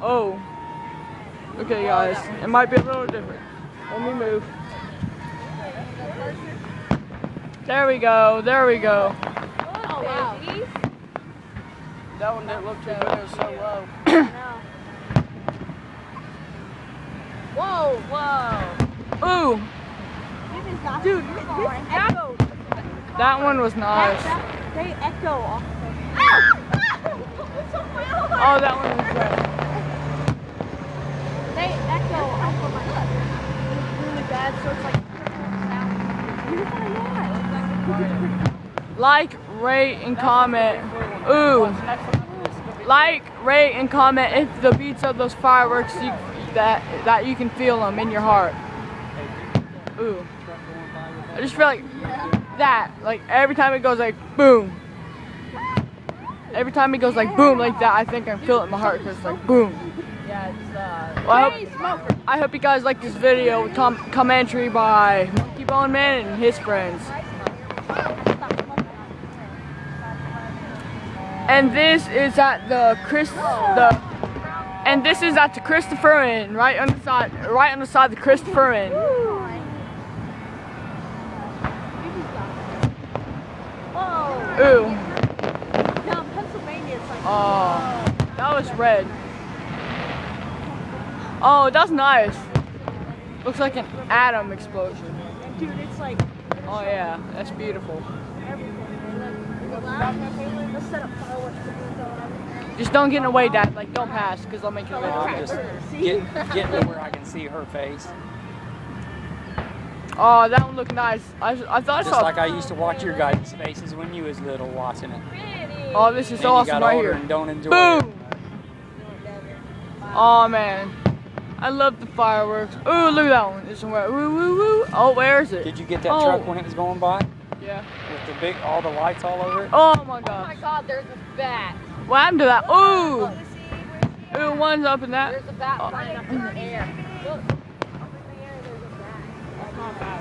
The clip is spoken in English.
Oh. Okay, guys. It might be a little different. Let me move. There we go. There we go. Oh, wow. That one didn't look too good. It was so low. Whoa, whoa. Ooh. Dude, this echoed. That one was nice. They echo off of it. Oh, that one was good. They echo off of my foot. It's really bad, so it's like Like, rate, and comment. Ooh. Like, rate, and comment if the beats of those fireworks that you can feel them in your heart. Ooh. I just feel like that. Like every time it goes like boom. Every time it goes like boom like that, I think I feel it in my heart because it's like boom. Yeah, it's Well, I hope you guys like this video commentary by Monkey Bone Man and his friends. And this is at the Christopher Inn, right on the side of the Christopher Inn. Ooh. No, Pennsylvania, it's like, Oh, that was red. Oh, that's nice. Looks like an atom explosion. and dude, it's like, Oh yeah, that's beautiful. let's set up fireworks. Just don't get in the way, Dad. Like, don't pass, because I'll make you I'm video. just getting to where I can see her face. Oh, that one looked nice. I thought I Just saw. like I used to watch your guys' faces when you was little watching it. Oh, this is Then awesome you got right older here. and don't enjoy it. Boom! Oh man, I love the fireworks. Ooh, look at that one. It's somewhere. Woo, woo, woo. Oh, where is it? Did you get that Oh. truck when it was going by? Yeah. With all the lights all over it? Oh my Oh god. my god, there's a bat. What happened to that? Ooh! Ooh, one's up in that. There's a bat flying up in the air. Look. Up in the air, there's a bat. That's not bad.